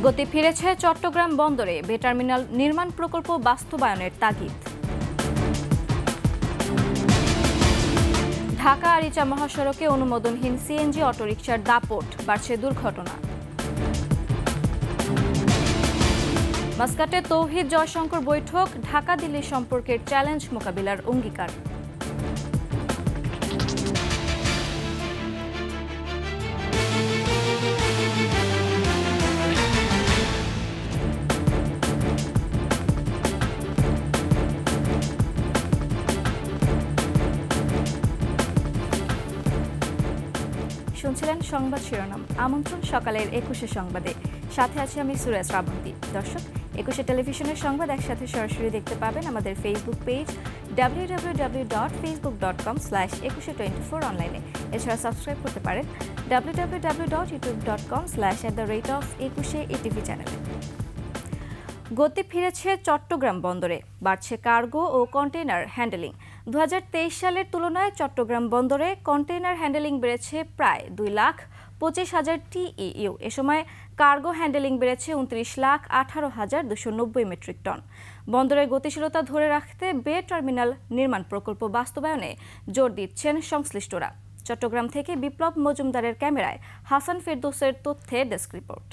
গতি ফিরেছে চট্টগ্রাম বন্দরে বে টার্মিনাল নির্মাণ প্রকল্প বাস্তবায়নের তাগিদ। ঢাকা আরিচা মহাসড়কে অনুমোদনহীন সিএনজি অটোরিকশার দাপট, বাড়ছে দুর্ঘটনা। মাস্কাটে তৌহিদ জয়শঙ্কর বৈঠক, ঢাকা দিল্লি সম্পর্কের চ্যালেঞ্জ মোকাবিলার অঙ্গীকার। শুনছিলেন সংবাদ শিরোনাম। আমন্ত্রণ সকালের ২১শে সংবাদে, সাথে আছে আমি সুরেশ শ্রাবন্তী। দর্শক, ২১শে টেলিভিশনের সংবাদ একসাথে সরাসরি দেখতে পাবেন আমাদের ফেসবুক পেজ www.facebook.com/2124 অনলাইনে। এছাড়া সাবস্ক্রাইব করতে পারেন www.youtube.com/@21etv চ্যানেলে। গতি ফিরেছে চট্টগ্রাম বন্দরে, বাড়ছে কার্গো ও কন্টেইনার হ্যান্ডেলিং। ২০২৩ সালের তুলনায় চট্টগ্রাম বন্দরে কন্টেইনার হ্যান্ডেলিং বেড়েছে প্রায় 2,25,000 TEU। এ সময় কার্গো হ্যান্ডেলিং বেড়েছে 29,18,290 মেট্রিক টন। বন্দরের গতিশীলতা ধরে রাখতে বে টার্মিনাল নির্মাণ প্রকল্প বাস্তবায়নে জোর দিচ্ছেন সংশ্লিষ্টরা। চট্টগ্রাম থেকে বিপ্লব মজুমদারের ক্যামেরায় হাসান ফেরদৌসের তথ্যে ডেস্ক রিপোর্ট।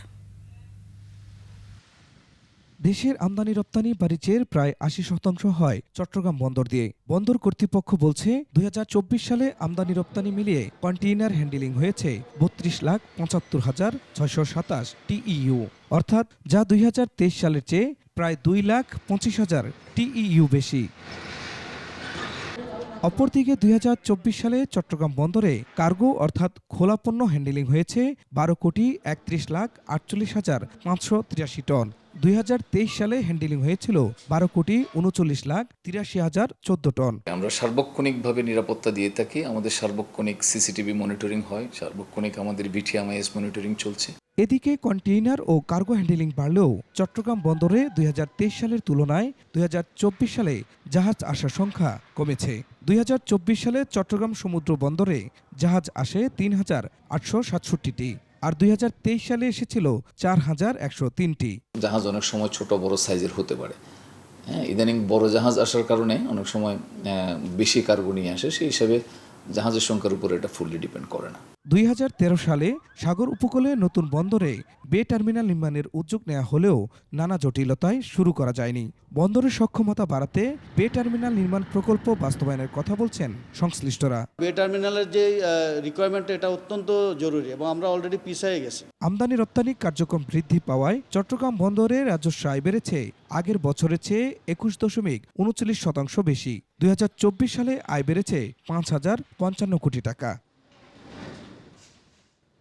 দেশের আমদানি রপ্তানি বাণিজ্যের প্রায় ৮০% হয় চট্টগ্রাম বন্দর দিয়ে। বন্দর কর্তৃপক্ষ বলছে ২০২৪ সালে আমদানি রপ্তানি মিলিয়ে কন্টেইনার হ্যান্ডেলিং হয়েছে ৩২,৭৫,৬২৭ TEU, অর্থাৎ যা ২০২৩ সালের চেয়ে প্রায় 2,25,000 TEU বেশি। অপরদিকে ২০২৪ সালে চট্টগ্রাম বন্দরে কার্গো অর্থাৎ খোলা পণ্য হ্যান্ডেলিং হয়েছে ১২,৩১,৪৮,৫৮৩ টন। ২০২৩ সালে হ্যান্ডেলিং হয়েছিল ১২,৩৯,৮৩,০১৪ টন। আমরা সার্বক্ষণিকভাবে নিরাপত্তা দিয়ে থাকি। আমাদের সার্বক্ষণিক সিসিটিভি মনিটরিং হয়, সার্বক্ষণিক আমাদের বিটিএমআইএস মনিটরিং চলছে। এদিকে কন্টেইনার ও কার্গো হ্যান্ডেলিং বাড়লেও চট্টগ্রাম বন্দরে ২০২৩ সালের তুলনায় ২০২৪ সালে জাহাজ আসার সংখ্যা কমেছে। ২০২৪ সালে চট্টগ্রাম সমুদ্র বন্দরে জাহাজ আসে ৩,৮৬৭টি, আর ২০২৩ সালে এসেছিল ৪,১০৩টি। জাহাজ অনেক সময় ছোট বড় সাইজের হতে পারে। ইদানিং বড় জাহাজ আসার কারণে অনেক সময় বেশি কার্গো নিয়ে আসে, সেই হিসাবে জাহাজের সংখ্যার উপর এটা ফুললি ডিপেন্ড করে না। ২০১৩ সালে সাগর উপকূলে নতুন বন্দরে বে টার্মিনাল নির্মাণের উদ্যোগ নেওয়া হলেও নানা জটিলতায় শুরু করা যায়নি। বন্দরের সক্ষমতা বাড়াতে বে টার্মিনাল নির্মাণ প্রকল্প বাস্তবায়নের কথা বলছেন সংশ্লিষ্টরা। বে টার্মিনালের যে রিকোয়ারমেন্ট, এটা অত্যন্ত জরুরি এবং আমরা অলরেডি পিছিয়ে গেছি। আমদানি রপ্তানি কার্যক্রম বৃদ্ধি পাওয়ায় চট্টগ্রাম বন্দরে রাজস্ব আয় বেড়েছে আগের বছরের চেয়ে ২১.৩৯% বেশি। ২০২৪ সালে আয় বেড়েছে ৫,০৫৫ কোটি টাকা।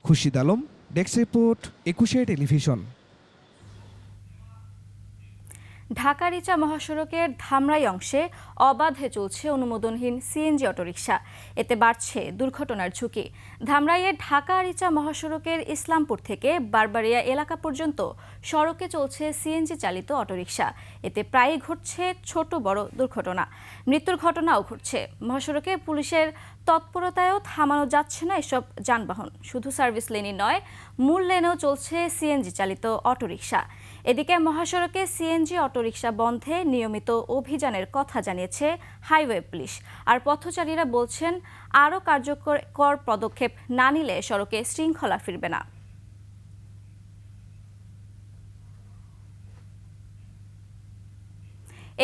খুরশিদ আলম, ডেস্ক রিপোর্ট, ২১শে টেলিভিশন। ঢাকা রিচা মহাসড়কের ধামরাই অংশে অবাধে চলছে অনুমোদনহীন সিএনজি অটোরিকশা। এতে বাড়ছে দুর্ঘটনার ঝুঁকি। ধামরাইয়ের ঢাকা রিচা মহাসড়কের ইসলামপুর থেকে বারবাড়িয়া এলাকা পর্যন্ত সড়কে চলছে সিএনজি চালিত অটোরিকশা। এতে প্রায়ই ঘটছে ছোট বড় দুর্ঘটনা, মৃত্যুর ঘটনাও ঘটছে। মহাসড়কে পুলিশের তৎপরতায়ও থামানো যাচ্ছে না এসব যানবাহন। শুধু সার্ভিস লেনই নয়, মূল লেনেও চলছে সিএনজি চালিত অটোরিকশা। এদিকে মহাসড়কে সিএনজি অটোরিকশা বন্ধে নিয়মিত অভিযানের কথা জানিয়েছে হাইওয়ে পুলিশ। আর পথচারীরা বলছেন, আরও কার্যকর পদক্ষেপ না নিলে সড়কে শৃঙ্খলা ফিরবে না।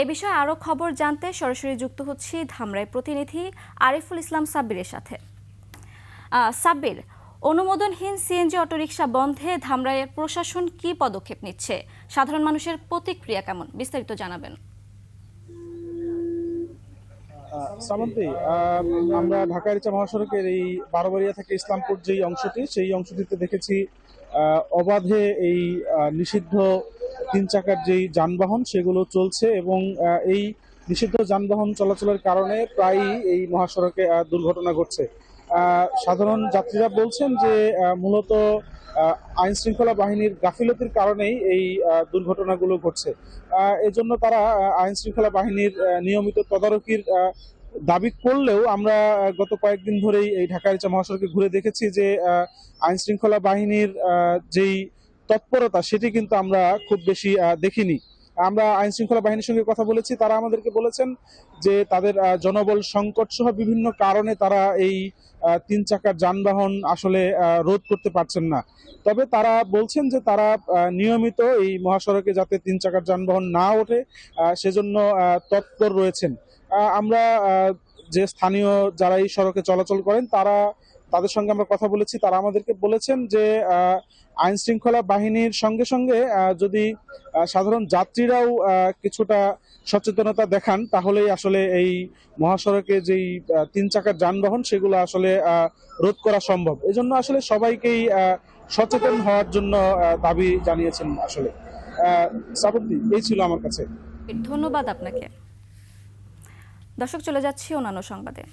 এ বিষয়ে আরও খবর জানতে সরাসরি যুক্ত হচ্ছি ধামরাই প্রতিনিধি আরিফুল ইসলাম সাব্বিরের সাথে। সাব্বির, অনুমোদনহীন সিএনজি অটোরিকশা বন্ধে ধামরাইয়ের প্রশাসন কি পদক্ষেপ নিচ্ছে? সাধারণ মানুষের প্রতিক্রিয়া কেমন? বিস্তারিত জানাবেন। শ্রাবন্তী, আমরা ঢাকা রিচা মহাসড়কের এই বারবাড়িয়া থেকে ইসলামপুর যেই অংশটি, সেই অংশটিতে দেখেছি অবাধে এই নিষিদ্ধ 3 চাকার যেই যানবাহন সেগুলো চলছে এবং এই নিষিদ্ধ যানবাহন চলাচলের কারণে প্রায়ই এই মহাসড়কে দুর্ঘটনা ঘটছে। সাধারণ যাত্রীরা বলছেন যে মূলত আইন শৃঙ্খলা বাহিনীর গাফিলতির কারণেই এই দুর্ঘটনাগুলো ঘটছে। এজন্য তারা আইন শৃঙ্খলা বাহিনীর নিয়মিত তদারকির দাবি করলেও আমরা গত কয়েকদিন ধরেই এই ঢাকা রিচা মহাসড়কে ঘুরে দেখেছি যে আইন শৃঙ্খলা বাহিনীর যেই তৎপরতা সেটি কিন্তু আমরা খুব বেশি দেখিনি। আমরা আইন শৃঙ্খলা বাহিনীর সঙ্গে কথা বলেছি, তারা আমাদেরকে বলেছেন যে তাদের জনবল সংকট সহ বিভিন্ন কারণে তারা এই 3 চাকার যানবাহন আসলে রোধ করতে পারছেন না। তবে তারা বলছেন যে তারা নিয়মিত এই মহাসড়কে যাতে 3 চাকার যানবাহন না ওঠে সেজন্য তৎপর রয়েছেন। আমরা যে স্থানীয় যারা এই সড়কে চলাচল করেন তাদের সঙ্গে আমরা কথা বলেছি, তারা আমাদেরকে বলেছেন যে আইন শৃঙ্খলা বাহিনীর সঙ্গে সঙ্গে যদি সাধারণ যাত্রীরাও কিছুটা সচেতনতা দেখান তাহলেই আসলে এই মহাসড়কে যেই 3 চাকার যানবাহন সেগুলো আসলে রোধ করা সম্ভব। এজন্য আসলে সবাইকেই সচেতন হওয়ার জন্য দাবি জানিয়েছেন। আসলে শ্রাবন্তী, এই ছিল আমার কাছে। ধন্যবাদ আপনাকে। দর্শক, চলে যাচ্ছি অন্যান্য সংবাদে।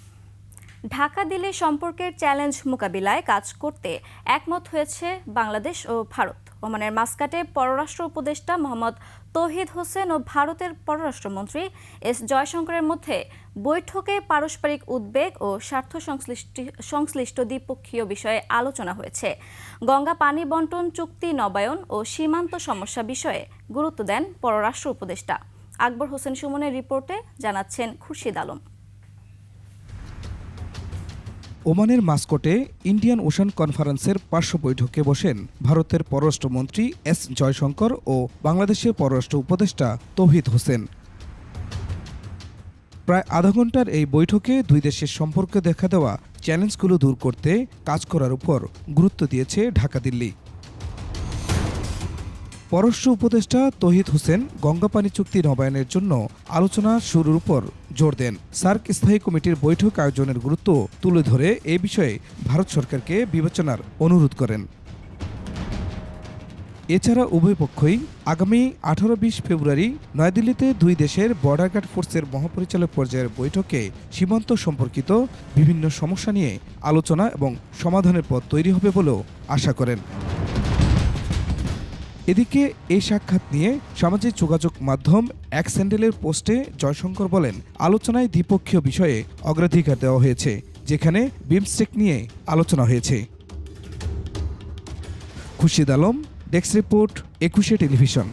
ঢাকা দিল্লি সম্পর্কের চ্যালেঞ্জ মোকাবিলায় কাজ করতে একমত হয়েছে বাংলাদেশ ও ভারত। ওমানের মাসকাটে পররাষ্ট্র উপদেষ্টা মোহাম্মদ তৌহিদ হোসেন ও ভারতের পররাষ্ট্রমন্ত্রী এস জয়শঙ্করের মধ্যে বৈঠকে পারস্পরিক উদ্বেগ ও স্বার্থ সংশ্লিষ্ট দ্বিপক্ষীয় বিষয়ে আলোচনা হয়েছে। গঙ্গা পানি বন্টন চুক্তি নবায়ন ও সীমান্ত সমস্যা বিষয়ে গুরুত্ব দেন পররাষ্ট্র উপদেষ্টা। আকবর হোসেন সুমনের রিপোর্টে জানাচ্ছেন খুরশিদ আলম। ওমানের মাস্কটে ইন্ডিয়ান ওশান কনফারেন্সের পার্শ্ব বৈঠকে বসেন ভারতের পররাষ্ট্রমন্ত্রী এস জয়শঙ্কর ও বাংলাদেশের পররাষ্ট্র উপদেষ্টা তৌহিদ হোসেন। প্রায় আধা ঘন্টার এই বৈঠকে দুই দেশের সম্পর্কে দেখা দেওয়া চ্যালেঞ্জগুলো দূর করতে কাজ করার উপর গুরুত্ব দিয়েছে ঢাকা দিল্লি। পররাষ্ট্র উপদেষ্টা তৌহিদ হোসেন গঙ্গা পানি চুক্তি নবায়নের জন্য আলোচনা শুরুর উপর জোর দেন। সার্ক স্থায়ী কমিটির বৈঠক আয়োজনের গুরুত্ব তুলে ধরে এ বিষয়ে ভারত সরকারকে বিবেচনার অনুরোধ করেন। এছাড়া উভয় পক্ষই আগামী 18-20 ফেব্রুয়ারি নয়াদিল্লিতে দুই দেশের বর্ডার গার্ড ফোর্সের মহাপরিচালক পর্যায়ের বৈঠকে সীমান্ত সম্পর্কিত বিভিন্ন সমস্যা নিয়ে আলোচনা এবং সমাধানের পথ তৈরি হবে বলেও আশা করেন। এদিকে এই সাক্ষাৎ নিয়ে সামাজিক যোগাযোগ মাধ্যম এক স্যান্ডেলের পোস্টে জয়শঙ্কর বলেন, আলোচনায় দ্বিপক্ষীয় বিষয়ে অগ্রাধিকার দেওয়া হয়েছে, যেখানে বিমস্টেক নিয়ে আলোচনা হয়েছে। Khurshid Alam, desk report, 21 television.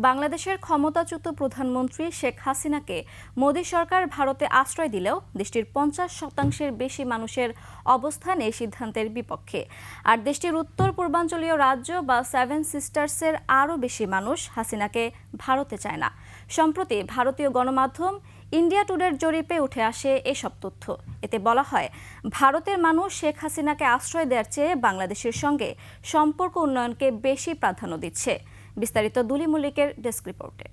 বাংলাদেশের ক্ষমতাচ্যুত প্রধানমন্ত্রী শেখ হাসিনাকে মোদী সরকার ভারতে আশ্রয় দিলেও দেশটির 50% বেশি মানুষের অবস্থান এই সিদ্ধান্তের বিপক্ষে। আর দেশটির উত্তর পূর্বাঞ্চলীয় রাজ্য বা 7 সিস্টার্সের আরও বেশি মানুষ হাসিনাকে ভারতে চায় না। সম্প্রতি ভারতীয় গণমাধ্যম ইন্ডিয়া টুডের জরিপে উঠে আসে এসব তথ্য। এতে বলা হয়, ভারতের মানুষ শেখ হাসিনাকে আশ্রয় দেওয়ার চেয়ে বাংলাদেশের সঙ্গে সম্পর্ক উন্নয়নকে বেশি প্রাধান্য দিচ্ছে। বিস্তারিত দুলি মল্লিকের ডেস্ক রিপোর্টে।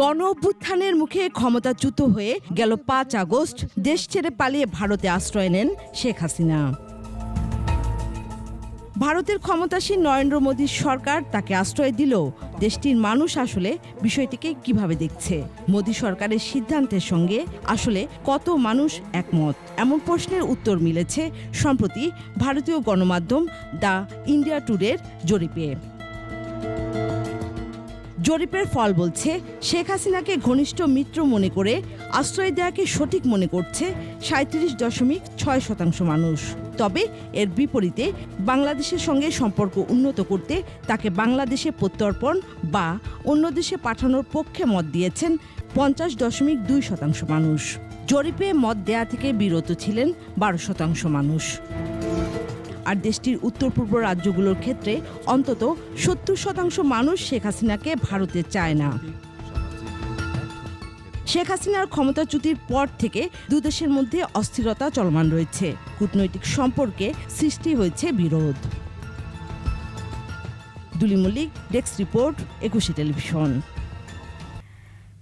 গণ অভ্যুত্থানের মুখে ক্ষমতাচ্যুত হয়ে গেল 5 আগস্ট দেশ ছেড়ে পালিয়ে ভারতে আশ্রয় নেন শেখ হাসিনা। ভারতের ক্ষমতাসীন নরেন্দ্র মোদীর সরকার তাকে আশ্রয় দিলেও দেশটির মানুষ আসলে বিষয়টিকে কিভাবে দেখছে, মোদী সরকারের সিদ্ধান্তের সঙ্গে আসলে কত মানুষ একমত, এমন প্রশ্নের উত্তর মিলেছে সম্প্রতি ভারতীয় গণমাধ্যম দ্য ইন্ডিয়া টুডের জরিপে। জরিপের ফল বলছে, শেখ হাসিনাকে ঘনিষ্ঠ মিত্র মনে করে আশ্রয় দেওয়াকে সঠিক মনে করছে 37.6% মানুষ। তবে এর বিপরীতে বাংলাদেশের সঙ্গে সম্পর্ক উন্নত করতে তাকে বাংলাদেশে প্রত্যর্পণ বা অন্য দেশে পাঠানোর পক্ষে মত দিয়েছেন 50.2% মানুষ। জরিপে মত দেয়া থেকে বিরত ছিলেন 12% মানুষ। আর দেশটির উত্তর পূর্ব রাজ্যগুলোর ক্ষেত্রে অন্তত 70% মানুষ শেখ হাসিনাকে ভারতে চায় না। শেখ হাসিনার ক্ষমতাচ্যুতির পর থেকে দুই দেশের মধ্যে অস্থিরতা চলমান রয়েছে, কূটনৈতিক সম্পর্কে সৃষ্টি হয়েছে বিরোধ। দুলি মল্লিক, ডেস্ক রিপোর্ট, 21 টেলিভিশন।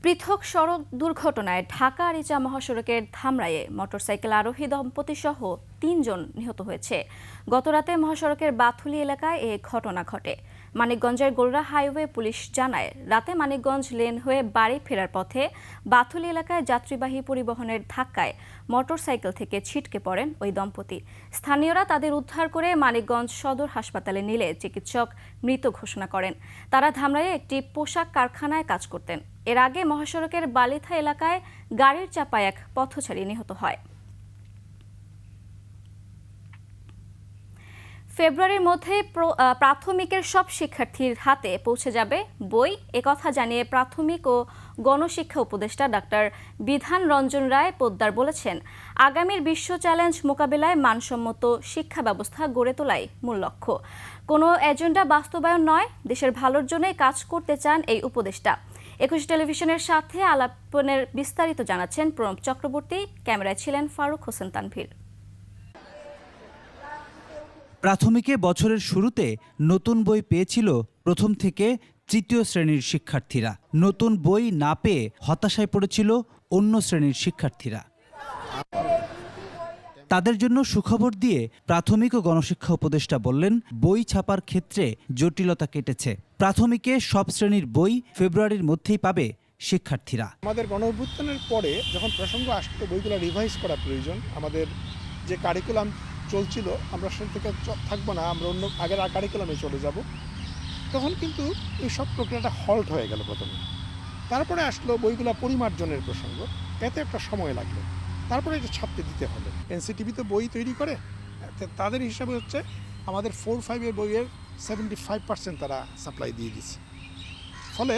পৃথক সড়ক দুর্ঘটনায় ঢাকা আরিচা মহাসড়কের ধামরাইয়ে মোটরসাইকেল আরোহী দম্পতি সহ 3 জন নিহত হয়েছে। গতরাতে মহাসড়কের বাথুলি এলাকায় এ ঘটনা ঘটে। মানিকগঞ্জের গোলরা হাইওয়ে পুলিশ জানায়, রাতে মানিকগঞ্জ লেন হয়ে বাড়ি ফেরার পথে বাথুলি এলাকায় যাত্রীবাহী পরিবহনের ধাক্কায় মোটরসাইকেল থেকে ছিটকে পড়েন ওই দম্পতি। স্থানীয়রা তাদের উদ্ধার করে মানিকগঞ্জ সদর হাসপাতালে নিলে চিকিৎসক মৃত ঘোষণা করেন। তারা ধামরাইয়ে একটি পোশাক কারখানায় কাজ করতেন। এর আগে মহাসড়কের বালিথা এলাকায় গাড়ির চাপায় এক পথচারী নিহত হয়। ফেব্রুয়ারির মধ্যে প্রাথমিকের সব শিক্ষার্থীর হাতে পৌঁছে যাবে বই, একথা জানিয়ে প্রাথমিক ও গণশিক্ষা উপদেষ্টা ডাক্তার বিধান রঞ্জন রায় পোদ্দার বলেছেন, আগামীর বিশ্ব চ্যালেঞ্জ মোকাবিলায় মানসম্মত শিক্ষা ব্যবস্থা গড়ে তোলাই মূল লক্ষ্য। কোনো এজেন্ডা বাস্তবায়ন নয়, দেশের ভালোর জন্যই কাজ করতে চান এই উপদেষ্টা। ২১ টেলিভিশনের সাথে আলাপনের বিস্তারিত জানাচ্ছেন প্রণব চক্রবর্তী, ক্যামেরায় ছিলেন ফারুক হোসেন তানভীর। প্রাথমিকে বছরের শুরুতে নতুন বই পেয়েছিল প্রথম থেকে তৃতীয় শ্রেণীর শিক্ষার্থীরা। নতুন বই না পেয়ে হতাশায় পড়েছিল অন্য শ্রেণীর শিক্ষার্থীরা। তাদের জন্য সুখবর দিয়ে প্রাথমিক ও গণশিক্ষা উপদেষ্টা বললেন, বই ছাপার ক্ষেত্রে জটিলতা কেটেছে। প্রাথমিকে সব শ্রেণীর বই ফেব্রুয়ারির মধ্যেই পাবে শিক্ষার্থীরা। আমাদের গণঅভ্যুত্থানের পরে যখন প্রসঙ্গ আসতো বইগুলো রিভাইজ করা প্রয়োজন, আমাদের যে কারিকুলাম চলছিল আমরা সেখান থেকে থাকবো না, আমরা অন্য আগের কারিকুলামে চলে যাব, তখন কিন্তু এই সব প্রক্রিয়াটা হল্ট হয়ে গেল প্রথমে। তারপরে আসলো বইগুলো পরিমার্জনের প্রসঙ্গ, এতে একটা সময় লাগলো, তারপরে এটা ছাপতে দিতে হলো। এনসিটিভি তো বই তৈরি করে, তাদের হিসাবে হচ্ছে আমাদের 4-5 বইয়ের 75% তারা সাপ্লাই দিয়ে দিচ্ছে, ফলে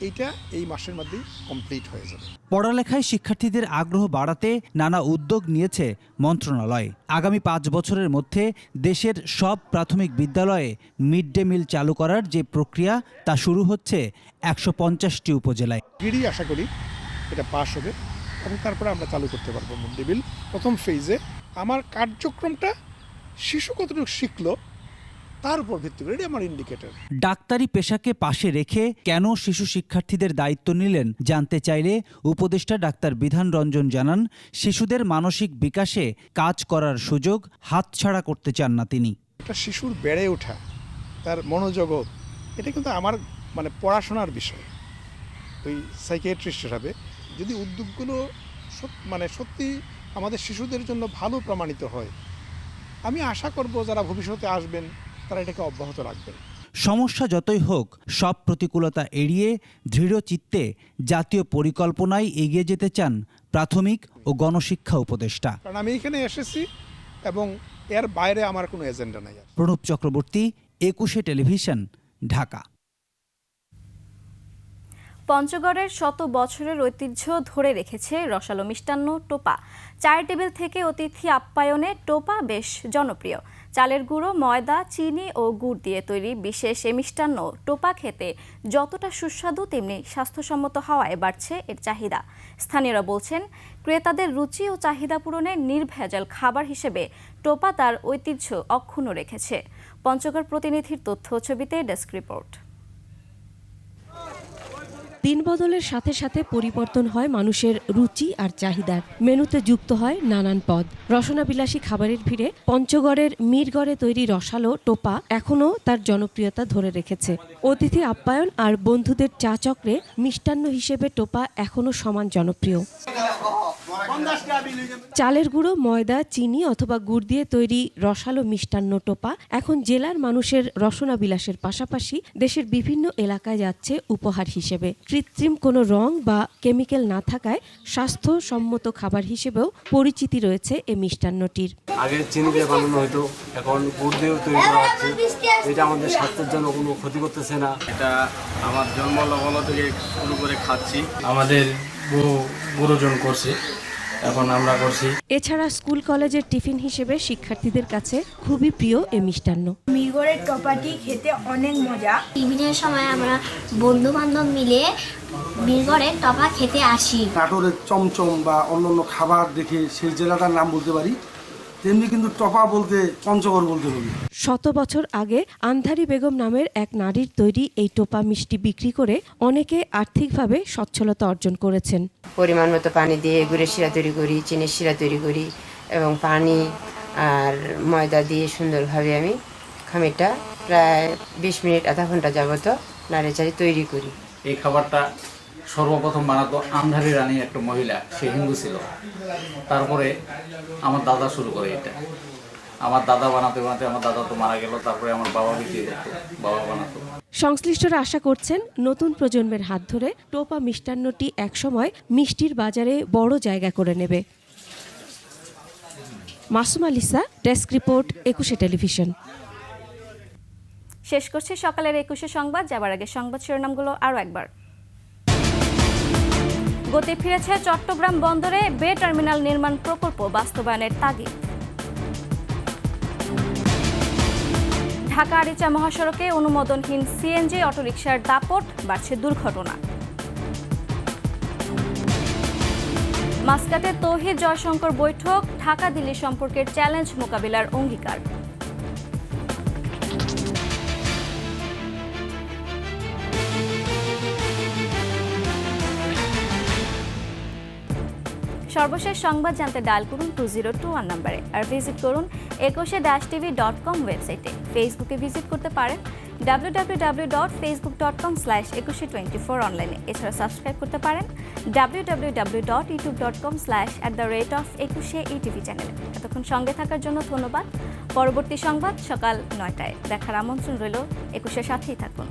এইটা এই মাসের মধ্যেই কমপ্লিট হয়ে যাবে। পড়ালেখায় শিক্ষার্থীদের আগ্রহ বাড়াতে নানা উদ্যোগ নিয়েছে মন্ত্রণালয়। আগামী 5 বছরের মধ্যে দেশের সব প্রাথমিক বিদ্যালয়ে মিড ডে মিল চালু করার যে প্রক্রিয়া তা শুরু হচ্ছে 150টি উপজেলায়। গিরি আশা করি এটা পাস হবে এবং তারপরে আমরা চালু করতে পারবো মিড ডে মিল। প্রথম ফেজে আমার কার্যক্রমটা শিশু কতটুকু শিখলো তার উপর ভিত্তি করে, এটা আমার ইন্ডিকেটর। ডাক্তারি পেশাকে পাশে রেখে কেন শিশু শিক্ষার্থীদের দায়িত্ব নিলেন জানতে চাইলে উপদেষ্টা ডাক্তার বিধান রঞ্জন জানান, শিশুদের মানসিক বিকাশে কাজ করার সুযোগ হাতছাড়া করতে চান না তিনি। একটা শিশুর বেড়ে ওঠা, তার মনোজগৎ, এটা কিন্তু আমার পড়াশোনার বিষয়। ওই সাইকিয়াট্রিস্ট হিসাবে যদি উদ্যোগগুলো সত্যি আমাদের শিশুদের জন্য ভালো প্রমাণিত হয়, আমি আশা করব যারা ভবিষ্যতে আসবেন তারা এটাকে অব্যাহত রাখবেন। সমস্যা যতই হোক, সব প্রতিকূলতা এড়িয়ে দৃঢ় চিত্তে জাতীয় পরিকল্পনায় এগিয়ে যেতে চান প্রাথমিক ও গণশিক্ষা উপদেষ্টা। কারণ আমি এখানে এসেছি এবং এর বাইরে আমার কোনো এজেন্ডা নাই। প্রণব চক্রবর্তী, 21 টেলিভিশন, ঢাকা। পঞ্চগড়ের শত বছরের ঐতিহ্য ধরে রেখেছে রসালো মিষ্টান্ন টোপা। চায়ের টেবিল থেকে অতিথি আপ্যায়নে টোপা বেশ জনপ্রিয়। চালের গুঁড়ো, ময়দা, চিনি ও গুড় দিয়ে তৈরি বিশেষ এ মিষ্টান্ন টোপা খেতে যতটা সুস্বাদু তেমনি স্বাস্থ্যসম্মত হওয়ায় বাড়ছে এর চাহিদা। স্থানীয়রা বলছেন, ক্রেতাদের রুচি ও চাহিদা পূরণে নির্ভেজাল খাবার হিসেবে টোপা তার ঐতিহ্য অক্ষুণ্ণ রেখেছে। পঞ্চগড় প্রতিনিধির তথ্য ছবিতে ডেস্ক রিপোর্ট। দিন বদলের সাথে সাথে পরিবর্তন হয় মানুষের রুচি আর চাহিদার। মেনুতে যুক্ত হয় নানান পদ। রসনাবিলাসী খাবারের ভিড়ে পঞ্চগড়ের মিরগড়ে তৈরি রসালো টোপা এখনও তার জনপ্রিয়তা ধরে রেখেছে। অতিথি আপ্যায়ন আর বন্ধুদের চা চক্রে মিষ্টান্ন হিসেবে টোপা এখনও সমান জনপ্রিয়। চালের গুঁড়ো, ময়দা, চিনি অথবা গুড় দিয়ে তৈরি রসালো মিষ্টান্ন টোপা এখন জেলার মানুষের রসনাবিলাসের পাশাপাশি দেশের বিভিন্ন এলাকায় যাচ্ছে উপহার হিসেবে। কৃত্রিম কোনো রং বা কেমিক্যাল না থাকায় স্বাস্থ্যসম্মত খাবার হিসেবেও পরিচিতি রয়েছে এই মিষ্টান্নটির। আগে চিনি দিয়ে বানানো হতো, এখন গুড় দিয়েও তৈরি করা হচ্ছে। এটা আমাদের স্বাস্থ্যের জন্য কোনো ক্ষতি করতেছে না। এটা আমার জন্মলগ্ন থেকে শুরু করে খাচ্ছি, আমাদের গুরুজন করছে, এখন আমরা করছি। এছাড়া স্কুল কলেজের টিফিন হিসেবে শিক্ষার্থীদের কাছে খুবই প্রিয় এই মিষ্টান্ন। মিরগড়ের টোপাটি খেতে অনেক মজা। টিফিনের সময় আমরা বন্ধু বান্ধব মিলে মিরগড়ের টোপা খেতে আসি। নাটোরের চমচম বা অন্যান্য খাবার দেখে সেই জেলাটার নাম বলতে পারি, তেমনি কিন্তু টোপা বলতে পঞ্চগড় বলতে হবে। শত বছর আগে আন্ধারি বেগম নামের এক নারীর তৈরি এই টোপা মিষ্টি বিক্রি করে অনেকে আর্থিকভাবে সচ্ছলতা অর্জন করেছেন। পরিমাণ মতো পানি দিয়ে গুড়ের শিরা তৈরি করি, চিনির শিরা তৈরি করি এবং পানি আর ময়দা দিয়ে সুন্দরভাবে আমি খামিরটা প্রায় 20 মিনিট আধা ঘন্টা যাবত নাড়েচাড়ে তৈরি করি। এই খাবারটা সর্বপ্রথম বানাতো আন্ধারি রানী একটা মহিলা, সে হিন্দু ছিল। তারপরে আমার দাদা শুরু করে এটা। আমার দাদা বানাতে বানাতে আমার দাদা তো মারা গেল, তারপরে আমার বাবা বিক্রি করতো, বাবা বানাতো। সংশ্লিষ্টরা আশা করছেন নতুন প্রজন্মের হাত ধরে টোপা মিষ্টান্নটি একসময় মিষ্টির বাজারে বড় জায়গা করে নেবে। Masuma Lisa, desk report, 21 television. শেষ করছি সকালের 21 সংবাদ। যাবার আগে সংবাদ শিরোনামগুলো আরও একবার। গতি ফিরেছে চট্টগ্রাম বন্দরে বে টার্মিনাল নির্মাণ প্রকল্প বাস্তবায়নের তাগিদ। ঢাকা আরিচা মহাসড়কে অনুমোদনহীন সিএনজি অটোরিকশার দাপট, বাড়ছে দুর্ঘটনা। মাসকাটে তৌহিদ জয়শঙ্কর বৈঠক, ঢাকা দিল্লি সম্পর্কের চ্যালেঞ্জ মোকাবিলার অঙ্গীকার। সর্বশেষ সংবাদ জানতে ডায়াল করুন 2021 নম্বরে, আর ভিজিট করুন 21-tv.com ওয়েবসাইটে। ফেসবুকে ভিজিট করতে পারেন www.facebook.com/2124 অনলাইনে। এছাড়া সাবস্ক্রাইব করতে পারেন www.youtube.com/@21etv চ্যানেলে। এতক্ষণ সঙ্গে থাকার জন্য ধন্যবাদ। পরবর্তী সংবাদ সকাল 9টায় দেখার আমন্ত্রণ রইল। 21-এর সাথেই থাকুন।